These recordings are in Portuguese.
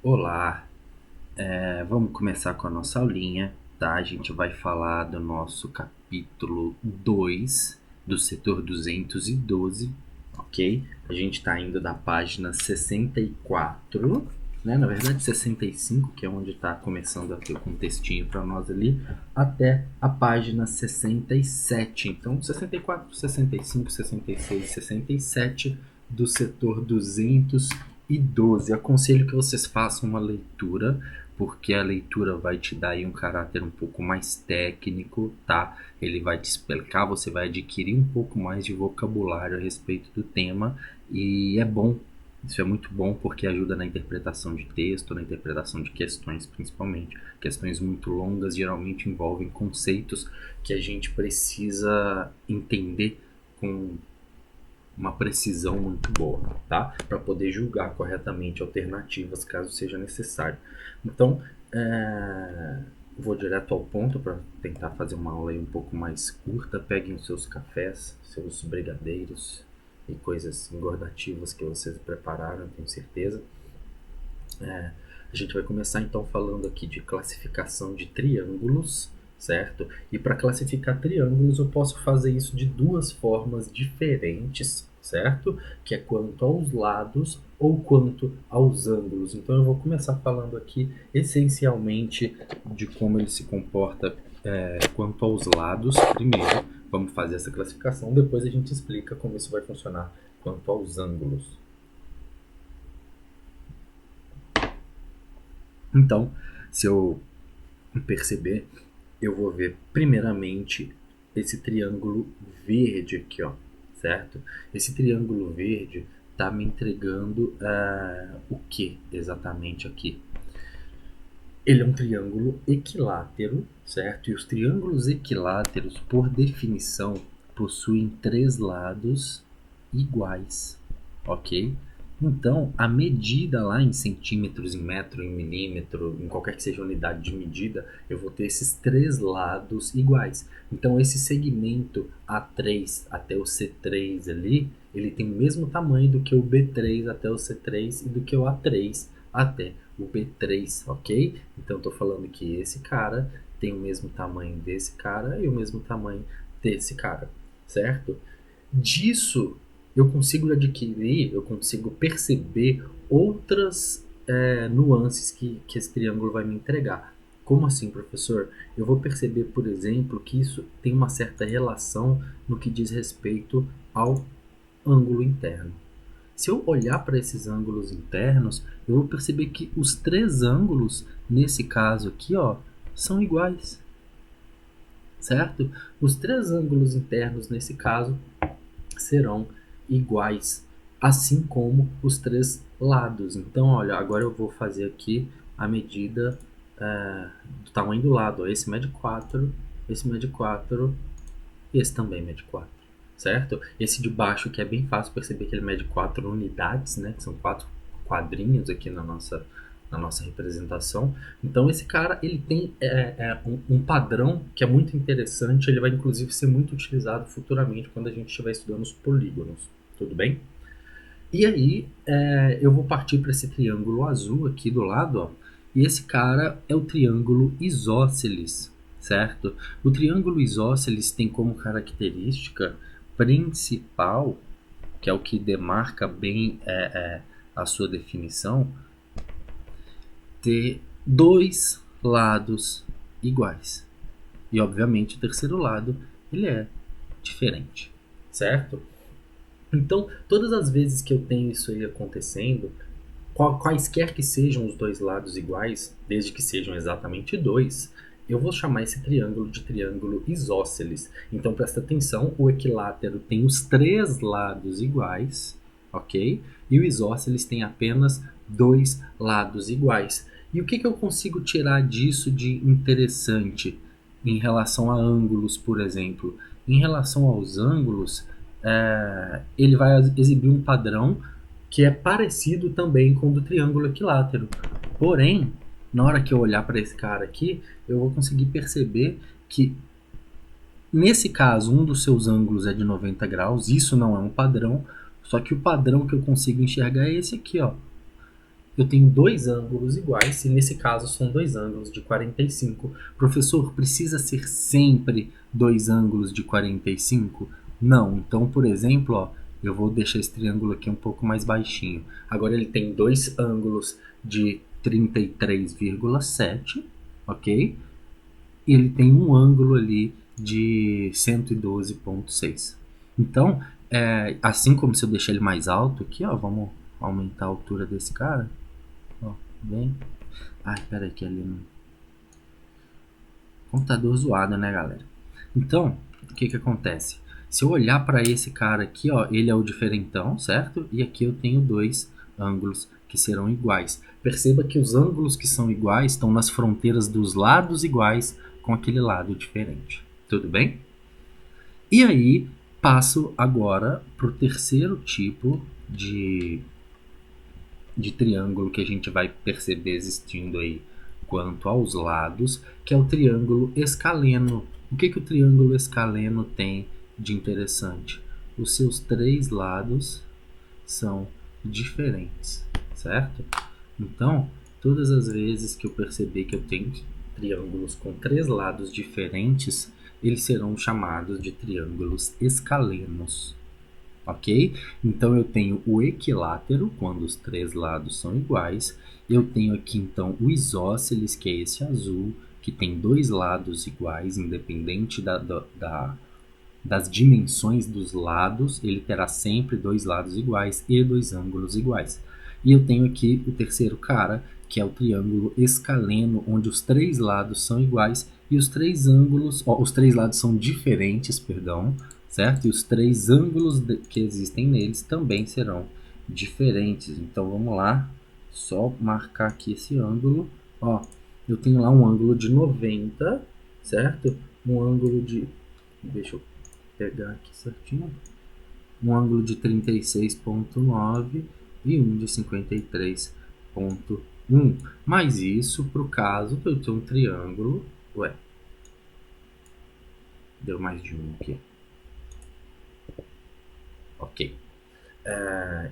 Olá, vamos começar com a nossa aulinha, tá? A gente vai falar do nosso capítulo 2 do setor 212, ok? A gente está indo da página 64, né? Na verdade 65, que é onde está começando a ter o contextinho para nós ali, até a página 67. Então 64, 65, 66, 67 do setor 212. Aconselho que vocês façam uma leitura, porque a leitura vai te dar aí um caráter um pouco mais técnico, tá? Ele vai te explicar, você vai adquirir um pouco mais de vocabulário a respeito do tema e é bom. Isso é muito bom porque ajuda na interpretação de texto, na interpretação de questões, principalmente. Questões muito longas geralmente envolvem conceitos que a gente precisa entender com uma precisão muito boa, tá? Para poder julgar corretamente alternativas caso seja necessário. Então, vou direto ao ponto para tentar fazer uma aula aí um pouco mais curta. Peguem os seus cafés, seus brigadeiros e coisas engordativas que vocês prepararam, tenho certeza. A gente vai começar então falando aqui de classificação de triângulos, certo? E para classificar triângulos eu posso fazer isso de duas formas diferentes, certo? Que é quanto aos lados ou quanto aos ângulos. Então eu vou começar falando aqui essencialmente de como ele se comporta quanto aos lados primeiro. Vamos fazer essa classificação, depois a gente explica como isso vai funcionar quanto aos ângulos. Então, se eu perceber, eu vou ver primeiramente esse triângulo verde aqui, ó, certo? Esse triângulo verde tá me entregando o que exatamente aqui? Ele é um triângulo equilátero, certo? E os triângulos equiláteros, por definição, possuem três lados iguais, ok? Então, a medida lá em centímetros, em metro, em milímetro, em qualquer que seja a unidade de medida, eu vou ter esses três lados iguais. Então, esse segmento A3 até o C3 ali, ele tem o mesmo tamanho do que o B3 até o C3 e do que o A3 até o B3, ok? Então, estou falando que esse cara tem o mesmo tamanho desse cara e o mesmo tamanho desse cara, certo? Disso eu consigo adquirir, eu consigo perceber outras nuances que esse triângulo vai me entregar. Como assim, professor? Eu vou perceber, por exemplo, que isso tem uma certa relação no que diz respeito ao ângulo interno. Se eu olhar para esses ângulos internos, eu vou perceber que os três ângulos, nesse caso aqui, ó, são iguais, certo? Os três ângulos internos, nesse caso, serão iguais, assim como os três lados. Então, olha, agora eu vou fazer aqui a medida do tamanho do lado. Esse mede 4, esse mede 4 e esse também mede 4, certo? Esse de baixo que é bem fácil perceber que ele mede 4 unidades, né? Que são 4 quadrinhos aqui na nossa representação. Então esse cara ele tem um padrão que é muito interessante, ele vai inclusive ser muito utilizado futuramente quando a gente estiver estudando os polígonos, tudo bem? E aí eu vou partir para esse triângulo azul aqui do lado, ó, e esse cara é o triângulo isósceles, certo? O triângulo isósceles tem como característica principal, que é o que demarca bem a sua definição, ter dois lados iguais. E obviamente o terceiro lado ele é diferente, certo? Então, todas as vezes que eu tenho isso aí acontecendo, quaisquer que sejam os dois lados iguais, desde que sejam exatamente dois, eu vou chamar esse triângulo de triângulo isósceles. Então presta atenção, o equilátero tem os três lados iguais, ok? E o isósceles tem apenas dois lados iguais. E o que eu consigo tirar disso de interessante em relação a ângulos, por exemplo? Em relação aos ângulos, ele vai exibir um padrão que é parecido também com o do triângulo equilátero. Porém, na hora que eu olhar para esse cara aqui, eu vou conseguir perceber que, nesse caso, um dos seus ângulos é de 90 graus. Isso não é um padrão, só que o padrão que eu consigo enxergar é esse aqui, ó. eu tenho dois ângulos iguais, e nesse caso são dois ângulos de 45. Professor, precisa ser sempre dois ângulos de 45? Não. Então, por exemplo, ó, eu vou deixar esse triângulo aqui um pouco mais baixinho. Agora ele tem dois ângulos de 33,7, ok? E ele tem um ângulo ali de 112,6. Então, assim como se eu deixar ele mais alto aqui, ó, vamos aumentar a altura desse cara. Ó, bem. Ai, peraí que ali no computador zoado, né, galera? Então, o que acontece? Se eu olhar para esse cara aqui, ó, ele é o diferentão, certo? E aqui eu tenho dois ângulos que serão iguais. Perceba que os ângulos que são iguais estão nas fronteiras dos lados iguais com aquele lado diferente. Tudo bem? E aí, passo agora para o terceiro tipo de triângulo que a gente vai perceber existindo aí quanto aos lados, que é o triângulo escaleno. O que o triângulo escaleno tem de interessante? Os seus três lados são diferentes, certo? Então, todas as vezes que eu perceber que eu tenho triângulos com três lados diferentes, eles serão chamados de triângulos escalenos. Ok? Então eu tenho o equilátero, quando os três lados são iguais. Eu tenho aqui então o isósceles, que é esse azul, que tem dois lados iguais, independente das dimensões dos lados, ele terá sempre dois lados iguais e dois ângulos iguais. E eu tenho aqui o terceiro cara, que é o triângulo escaleno, onde os três lados são iguais e os três lados são diferentes, perdão, certo? E os três ângulos que existem neles também serão diferentes. Então vamos lá, só marcar aqui esse ângulo. Ó, eu tenho lá um ângulo de 90, certo? Um ângulo de... Deixa eu pegar aqui certinho. Um ângulo de 36,9 e um de 53,1. Mas isso para o caso que eu tenho um triângulo... Ué, deu mais de um aqui. Ok.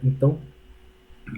Então,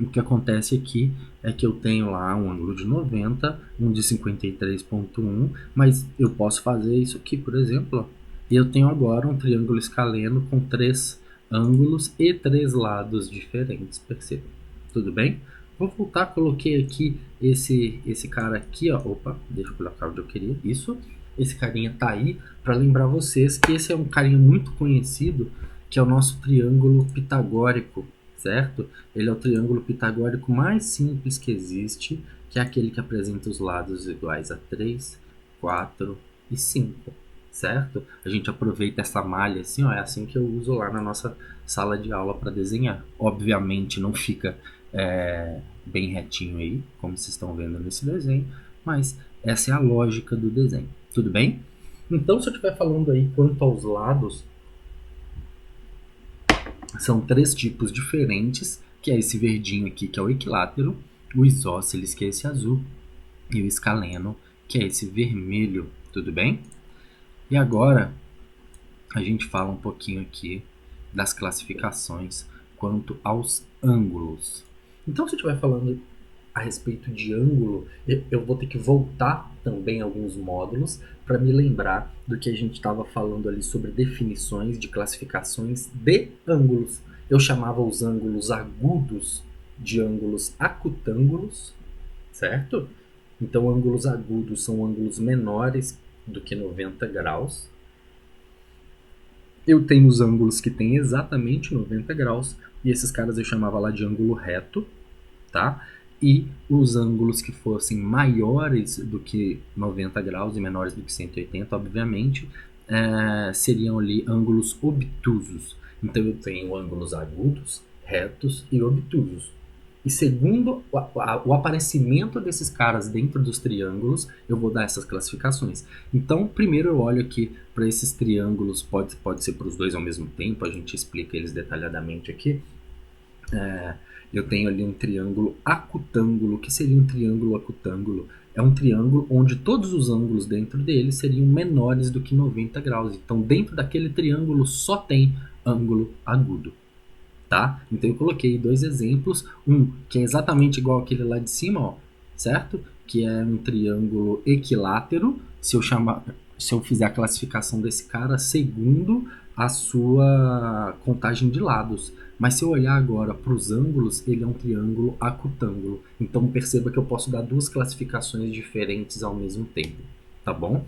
o que acontece aqui é que eu tenho lá um ângulo de 90, um de 53,1, mas eu posso fazer isso aqui, por exemplo, e eu tenho agora um triângulo escaleno com três ângulos e três lados diferentes, perceba. Tudo bem? Vou voltar, coloquei aqui esse cara aqui, ó. Opa, deixa eu colocar onde eu queria. Isso, esse carinha tá aí para lembrar vocês que esse é um carinha muito conhecido, que é o nosso triângulo pitagórico, certo? Ele é o triângulo pitagórico mais simples que existe, que é aquele que apresenta os lados iguais a 3, 4 e 5, certo? A gente aproveita essa malha assim, ó, é assim que eu uso lá na nossa sala de aula para desenhar. Obviamente não fica bem retinho aí, como vocês estão vendo nesse desenho, mas essa é a lógica do desenho, tudo bem? Então, se eu estiver falando aí quanto aos lados, são três tipos diferentes, que é esse verdinho aqui, que é o equilátero, o isósceles, que é esse azul, e o escaleno, que é esse vermelho, tudo bem? E agora, a gente fala um pouquinho aqui das classificações quanto aos ângulos. Então, se eu estiver falando a respeito de ângulo, eu vou ter que voltar também alguns módulos para me lembrar do que a gente estava falando ali sobre definições de classificações de ângulos. Eu chamava os ângulos agudos de ângulos acutângulos, certo? Então, ângulos agudos são ângulos menores do que 90 graus. Eu tenho os ângulos que têm exatamente 90 graus, e esses caras eu chamava lá de ângulo reto, tá? E os ângulos que fossem maiores do que 90 graus e menores do que 180, obviamente, seriam ali ângulos obtusos. Então eu tenho ângulos agudos, retos e obtusos. E segundo o aparecimento desses caras dentro dos triângulos, eu vou dar essas classificações. Então, primeiro eu olho aqui para esses triângulos, pode ser para os dois ao mesmo tempo, a gente explica eles detalhadamente aqui. Eu tenho ali um triângulo acutângulo. O que seria um triângulo acutângulo? É um triângulo onde todos os ângulos dentro dele seriam menores do que 90 graus. Então, dentro daquele triângulo só tem ângulo agudo. tá? Então eu coloquei dois exemplos, um que é exatamente igual aquele lá de cima, ó, certo? Que é um triângulo equilátero, se eu fizer a classificação desse cara segundo a sua contagem de lados. Mas se eu olhar agora para os ângulos, ele é um triângulo acutângulo. Então perceba que eu posso dar duas classificações diferentes ao mesmo tempo, tá bom?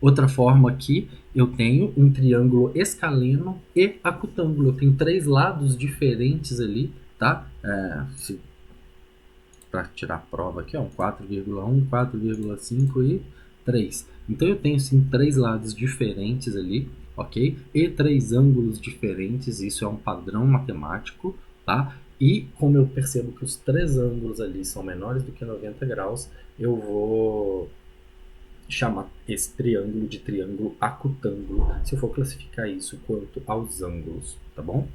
Outra forma aqui, eu tenho um triângulo escaleno e acutângulo. Eu tenho três lados diferentes ali, tá? Para tirar a prova aqui, ó, 4,1, 4,5 e 3. Então eu tenho sim três lados diferentes ali, ok? E três ângulos diferentes, isso é um padrão matemático, tá? E como eu percebo que os três ângulos ali são menores do que 90 graus, eu vou chamar esse triângulo de triângulo acutângulo, se eu for classificar isso quanto aos ângulos, tá bom?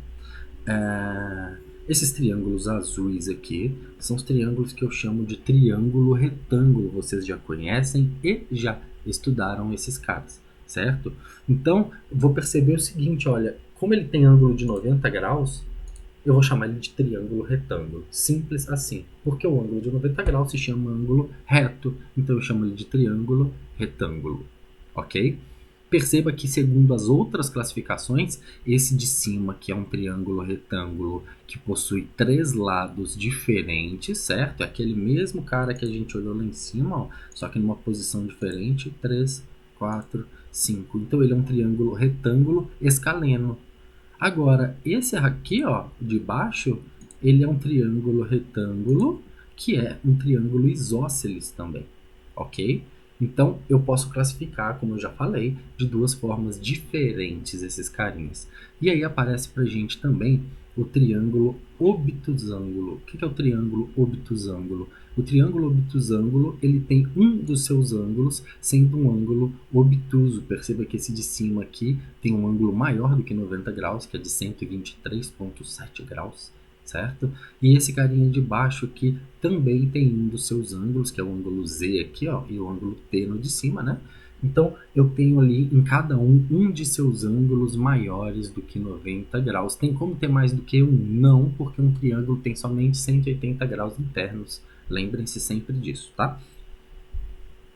Esses triângulos azuis aqui são os triângulos que eu chamo de triângulo retângulo. Vocês já conhecem e já estudaram esses caras, certo? Então, vou perceber o seguinte, olha, como ele tem ângulo de 90 graus, eu vou chamar ele de triângulo retângulo. Simples assim. Porque o ângulo de 90 graus se chama ângulo reto, então eu chamo ele de triângulo retângulo, ok? Perceba que, segundo as outras classificações, esse de cima, que é um triângulo retângulo que possui três lados diferentes, certo? É aquele mesmo cara que a gente olhou lá em cima, ó, só que numa posição diferente, 3, 4, 5. Então ele é um triângulo retângulo escaleno. Agora, esse aqui, ó, de baixo, ele é um triângulo retângulo que é um triângulo isósceles também, ok? Então, eu posso classificar, como eu já falei, de duas formas diferentes esses carinhas. E aí aparece pra gente também o triângulo obtusângulo. O que é o triângulo obtusângulo? O triângulo obtusângulo, ele tem um dos seus ângulos sendo um ângulo obtuso. Perceba que esse de cima aqui tem um ângulo maior do que 90 graus, que é de 123,7 graus, certo? E esse carinha de baixo aqui também tem um dos seus ângulos, que é o ângulo Z aqui, ó, e o ângulo T no de cima, né? Então, eu tenho ali em cada um de seus ângulos maiores do que 90 graus. Tem como ter mais do que um? Não, porque um triângulo tem somente 180 graus internos. Lembrem-se sempre disso, tá?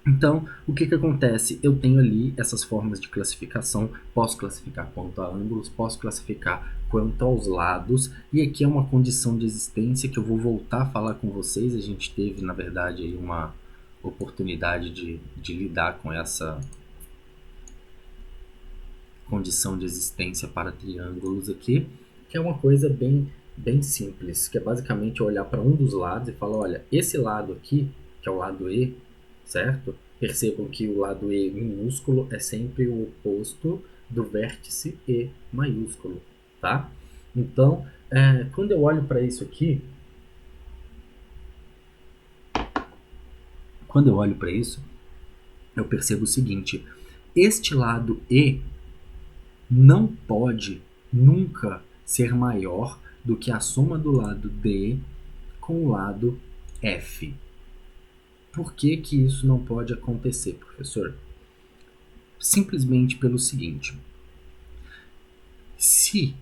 Então, o que acontece? Eu tenho ali essas formas de classificação, posso classificar quanto a ângulos, posso classificar quanto aos lados, e aqui é uma condição de existência que eu vou voltar a falar com vocês. A gente teve, na verdade, aí uma oportunidade de lidar com essa condição de existência para triângulos aqui, que é uma coisa bem simples, que é basicamente olhar para um dos lados e falar, olha, esse lado aqui, que é o lado E, certo? Percebam que o lado E minúsculo é sempre o oposto do vértice E maiúsculo, tá? Então, quando eu olho para isso aqui, eu percebo o seguinte, este lado E não pode nunca ser maior do que a soma do lado D com o lado F. Por que isso não pode acontecer, professor? Simplesmente pelo seguinte: se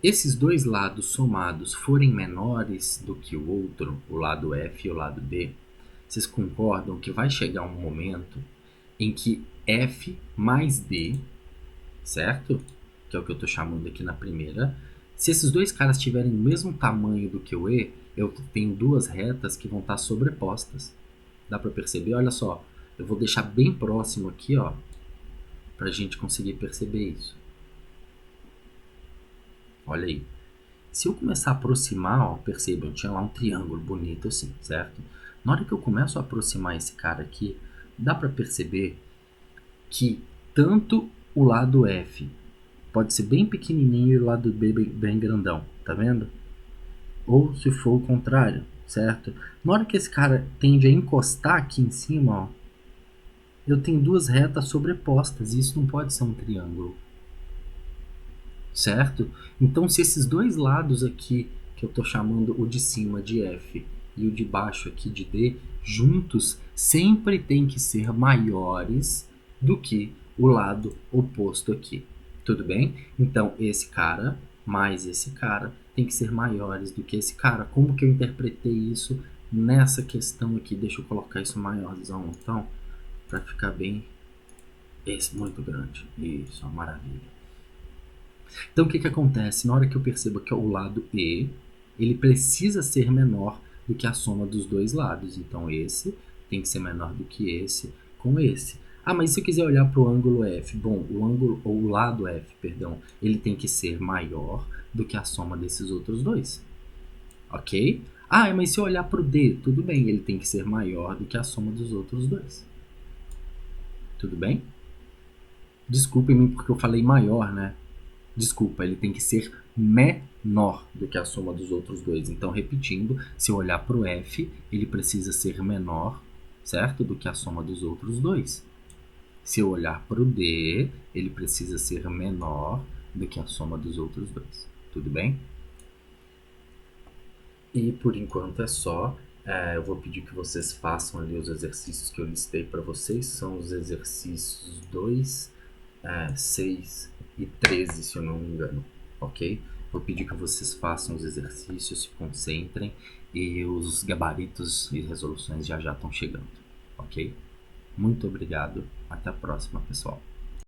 esses dois lados somados forem menores do que o outro, o lado F e o lado D, vocês concordam que vai chegar um momento em que F mais D, certo? Que é o que eu estou chamando aqui na primeira. Se esses dois caras tiverem o mesmo tamanho do que o E, eu tenho duas retas que vão estar sobrepostas. Dá para perceber? Olha só, eu vou deixar bem próximo aqui, ó, para a gente conseguir perceber isso. Olha aí. Se eu começar a aproximar, ó, percebam, tinha lá um triângulo bonito assim, certo? Na hora que eu começo a aproximar esse cara aqui, dá para perceber que tanto o lado F pode ser bem pequenininho e o lado B bem grandão, tá vendo? Ou se for o contrário, certo? Na hora que esse cara tende a encostar aqui em cima, ó, eu tenho duas retas sobrepostas e isso não pode ser um triângulo, certo? Então, se esses dois lados aqui, que eu estou chamando o de cima de F e o de baixo aqui de D, juntos sempre tem que ser maiores do que o lado oposto aqui. Tudo bem? Então, esse cara mais esse cara tem que ser maiores do que esse cara. Como que eu interpretei isso nessa questão aqui? Deixa eu colocar isso maiorzão, então, para ficar bem. Esse muito grande. Isso, uma maravilha. Então o que acontece? Na hora que eu percebo que o lado E, ele precisa ser menor do que a soma dos dois lados. Então esse tem que ser menor do que esse com esse. Ah, mas se eu quiser olhar para o ângulo F, bom, o ângulo ou o lado F, perdão, ele tem que ser maior do que a soma desses outros dois. Ok? Ah, mas se eu olhar para o D, tudo bem, ele tem que ser maior do que a soma dos outros dois. Tudo bem? Desculpem-me porque eu falei maior, né? Desculpa, ele tem que ser menor do que a soma dos outros dois. Então, repetindo, se eu olhar para o F, ele precisa ser menor, certo? Do que a soma dos outros dois. Se eu olhar para o D, ele precisa ser menor do que a soma dos outros dois. Tudo bem? E por enquanto é só. Eu vou pedir que vocês façam ali os exercícios que eu listei para vocês. São os exercícios 2, 6 e 13, se eu não me engano. Ok? Vou pedir que vocês façam os exercícios, se concentrem e os gabaritos e resoluções já estão chegando. Ok? Muito obrigado. Até a próxima, pessoal.